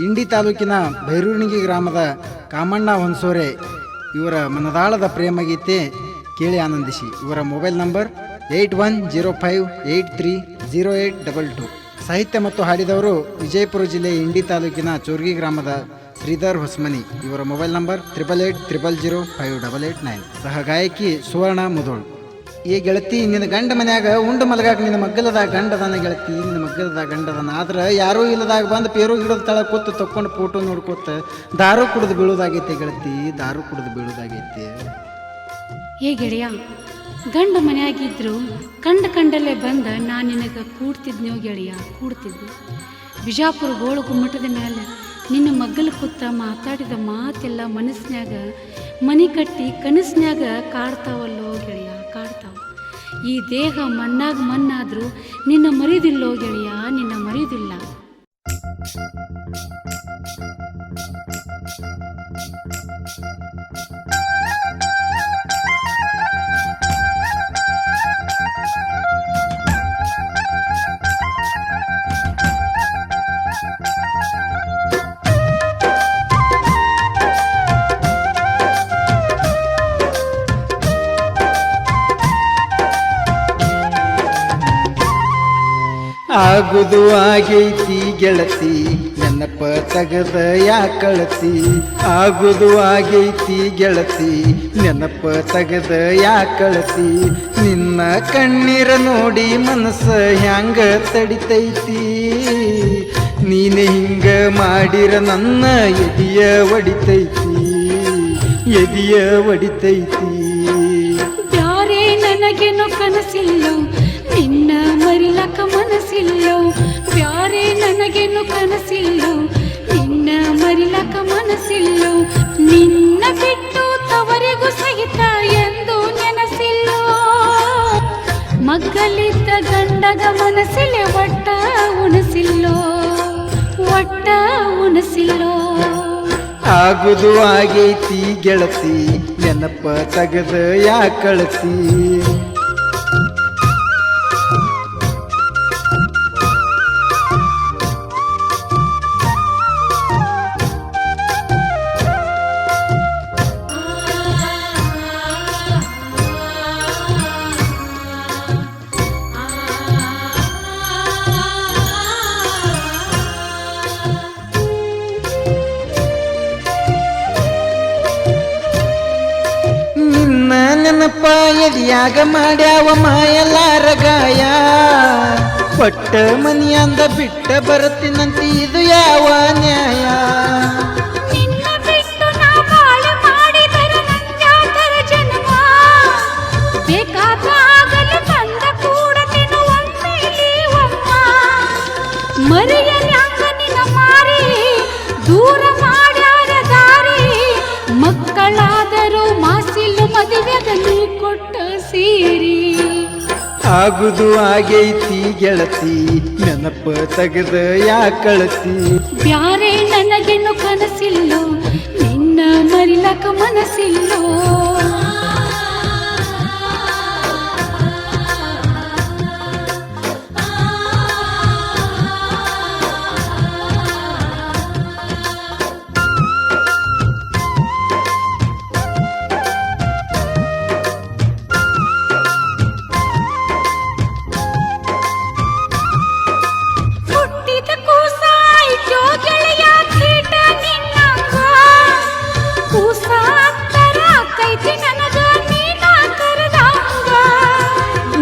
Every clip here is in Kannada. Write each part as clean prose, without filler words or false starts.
ಇಂಡಿ ತಾಲೂಕಿನ ಭೈರೂಣಿಗಿ ಗ್ರಾಮದ ಕಾಮಣ್ಣ ಹೊನ್ಸೋರೆ ಇವರ ಮನದಾಳದ ಪ್ರೇಮಗೀತೆ ಕೇಳಿ ಆನಂದಿಸಿ. ಇವರ ಮೊಬೈಲ್ ನಂಬರ್ 8105830822. ಸಾಹಿತ್ಯ ಮತ್ತು ಹಾಡಿದವರು ವಿಜಯಪುರ ಜಿಲ್ಲೆ ಇಂಡಿ ತಾಲೂಕಿನ ಚೋರ್ಗಿ ಗ್ರಾಮದ ಶ್ರೀಧರ್ ಹೊಸ್ಮನಿ. ಇವರ ಮೊಬೈಲ್ ನಂಬರ್ 8880058889. ಸಹ ಗಾಯಕಿ ಸುವರ್ಣ ಮುದೋಳ್. ಏ ಗೆಳತಿ, ನಿನ್ನ ಗಂಡ ಮನ್ಯಾಗ ಉಂಡು ಮಲಗಾಕ ನಿನ್ನ ಮಗ್ಗಲದಾಗ ಗಂಡದನ ಗೆಳತಿ, ನಿನ್ನ ಮಗ್ಗಲದಾಗ ಗಂಡದನ. ಆದ್ರೆ ಯಾರೂ ಇಲ್ಲದಾಗ ಬಂದು ಪೇರು ಗಿಡದ ತಳ ಕೂತು ತಕ್ಕೊಂಡು ಫೋಟೋ ನೋಡ್ಕೋತ ದಾರು ಕುಡಿದು ಬೀಳೋದಾಗೈತೆ ಗೆಳತಿ, ದಾರು ಕುಡಿದು ಬೀಳೋದಾಗೈತೆ. ಏ ಗೆಳೆಯ, ಗಂಡ ಮನೆಯಾಗಿದ್ರು ಕಂಡಲ್ಲೇ ಬಂದ ನಾನು ನಿನಗೆ ಕೂಡ್ತಿದ್ನೋ ಗೆಳೆಯ, ಕೂಡ್ತಿದ್ದೆ. ಬಿಜಾಪುರ ಗೋಳು ಗುಮ್ಮಟದ ಮೇಲೆ ನಿನ್ನ ಮಗ್ಗಲು ಕೂತ ಮಾತಾಡಿದ ಮಾತೆಲ್ಲ ಮನಸ್ಸಿನಾಗ ಮನೆ ಕಟ್ಟಿ ಕನಸಿನಾಗ ಕಾಡ್ತಾವಲ್ಲೋ ಗೆಳೆಯ, ಕಾಡ್ತಾವ. ಈ ದೇಹ ಮಣ್ಣಾಗ ಮಣ್ಣಾದರೂ ನಿನ್ನ ಮರಿದಿಲ್ಲೋ ಗೆಳೆಯ, ನಿನ್ನ ಮರಿದಿಲ್ಲ. ಆಗುದು ಆಗೈತಿ ಗೆಳತಿ, ನೆನಪ ತಗದ ಯಾಕಳತಿ. ಆಗುದು ಆಗೈತಿ ಗೆಳತಿ, ನೆನಪ ತಗದ ಯಾಕಳತಿ. ನಿನ್ನ ಕಣ್ಣೀರ ನೋಡಿ ಮನಸ್ಸ ಹ್ಯಾಂಗ ತಡಿತೈತಿ. ನೀನೆ ಹಿಂಗ ಮಾಡಿರ ನನ್ನ ಎದಿಯ ಒಡಿತೈತಿ, ಎದಿಯ ಒಡಿತೈತಿ. ಬ್ಯಾರೆ ನನಗೇನು ಕನಸಿಲ್ಲೋ, ನಿನ್ನ ಮರಿಲಕ ಮನಸ್ಸಿಲ್ಲೋ. ಬ್ಯಾರೆ ನನಗೇನು ಕನಸಿಲ್ಲೋ, ನಿನ್ನ ಮರಿಲಕ ಮನಸ್ಸಿಲ್ಲೋ. ನಿನ್ನ ಬಿಟ್ಟು ತವರಿಗೂ ಸಹಿತ ಎಂದು ನೆನಸಿಲ್ಲೋ. ಮಗ್ಗಲಿದ್ದ ಗಂಡಗ ಮನಸ್ಸಿಲೆ ಒಟ್ಟ ಉಣಸಿಲ್ಲೋ, ಒಟ್ಟ ಉಣಸಿಲ್ಲೋ. ಆಗುದು ಆಗೈತಿ ಗೆಳತಿ, ನೆನಪ ತಗದ ಯಾಕಳತಿ. ನೆನಪ ಎದಿಯಾಗ ಮಾಡ್ಯಾವ ಮಾಯಲಾರ ಗಾಯ. ಕೊಟ್ಟ ಮನಿಯಂದ ಬಿಟ್ಟ ಬರುತ್ತಿನಂತ ಇದು ಯಾವ ನ್ಯಾಯ. ನಿನ್ನ ಬಿಟ್ಟು ನಾ ಬಾಳೆ ಮಾಡಿದರೆ ನಂಜಾತರ ಜನ್ಮ. ಬೇಕಾದ ಆಗಲು ತಂದ ಕೂಡತೇನು ಒಮ್ಮೆಲಿ ಒಮ್ಮ. ಮರೆಯಲ್ಯಾಂಗ ನಿನ್ನ ಮಾರಿ ದೂರ ಮಾಡ್ಯಾರ ದಾರಿ. ಮಕ್ಕಳಾದರೂ ಮಾಸಿಲು ಮದುವೆಗಲಿ ಕೊಟ್ಟ ಸೀರಿ. ಆಗುದು ಆಗೈತಿ ಗೆಳತಿ, ನೆನಪ ತಗದ ಯಾಕಳತಿ. ಬ್ಯಾರೆ ನನಗೇನು ಕನಸಿಲ್ಲೋ, ನಿನ್ನ ಮರಿಲಕ ಮನಸ್ಸಿಲ್ಲೋ.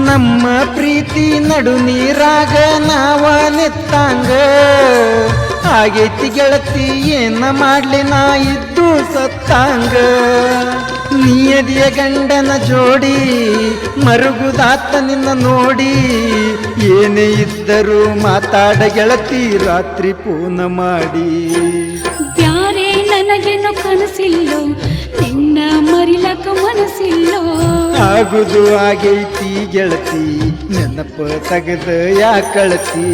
ನಮ್ಮ ಪ್ರೀತಿ ನಡು ನೀರಾಗ ನಾವ ನೆತ್ತಾಂಗ. ಆಗೈತಿ ಗೆಳತಿ, ಏನ ಮಾಡ್ಲಿ ನಾ ಇದ್ದು ಸತ್ತಾಂಗ. ನಿಯದಿಯ ಗಂಡನ ಜೋಡಿ ಮರುಗುದಾತ ನಿನ್ನ ನೋಡಿ. ಏನೇ ಇದ್ದರೂ ಮಾತಾಡ ಗೆಳತಿ, ರಾತ್ರಿ ಫೋನ ಮಾಡಿ. ಬ್ಯಾರೆ ನನಗೇನು ಕನಸಿಲ್ಲೋ, ನಿನ್ನ ಮರಿಲಕ ಮನಸ್ಸಿಲ್ಲೋ. ಆಗುದು ಆಗೈತಿ ಗೆಳತಿ, ನೆನಪ ತಗದ ಯಾಕಳತಿ.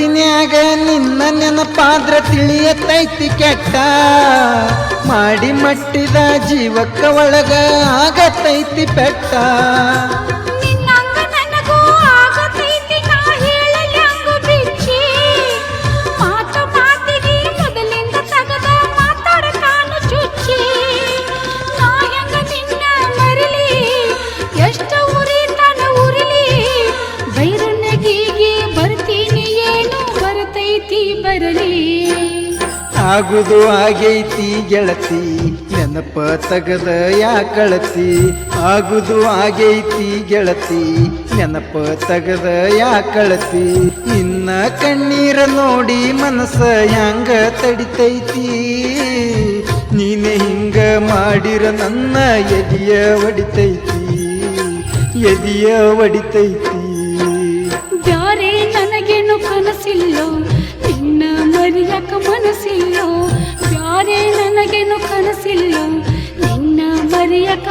ಮನಸ್ಸಿನ್ಯಾಗ ನಿನ್ನ ನೆನಪಾದ್ರ ತಿಳಿಯತೈತಿ ಕೆಟ್ಟ ಮಾಡಿ ಮಟ್ಟಿದ ಜೀವಕ್ಕ ಒಳಗ ಆಗತೈತಿ ಪೆಟ್ಟ ನಿನ್ನಂಗ ನನಗೂ ಆಗತೈತಿ ನಾ ಹೇಳಲ್ಯಾಂಗು ಬಿಚ್ಚಿ ಮಾತು ಮಾತಿಗೆ ಮೊದಲಿಂದ ತಗದ ಮಾತಾಡತಾನು ಚುಚ್ಚಿ ನಾ ಹೆಂಗ ನಿನ್ನ ಮರಲಿ ಎಷ್ಟು ಉರಿತಾನ ಉರಿಲಿ ಬೈರಣ್ಣಗಿಗೆ ಬರ್ತೀನಿ ಏನು ಬರ್ತೈತಿ ಬರಲಿ ಆಗುದು ಆಗೈತಿ ಗೆಳತಿ ನೆನಪ ತಗದ ಯಾಕಳತಿ ಆಗುದು ಆಗೈತಿ ಗೆಳತಿ ನೆನಪ ತಗದ ಯಾಕಳತಿ ನಿನ್ನ ಕಣ್ಣೀರ ನೋಡಿ ಮನಸ್ಸ ಹ್ಯಾಂಗ ತಡಿತೈತಿ ನೀನೆ ಹಿಂಗ ಮಾಡಿರ ನನ್ನ ಎದಿಯ ಒಡಿತೈತಿ ಎದಿಯ ಒಡಿತೈತಿ ಬ್ಯಾರೆ ನನಗೇನು ಕನಸಿಲ್ಲೋ ನಿನ್ನ ಮರಿಯಕ ಮನಸ್ಸಿಲ್ಲೋ ಬ್ಯಾರೆ ನನಗೇನು ಕನಸಿಲ್ಲೋ ನಿನ್ನ ಮರಿಯಕ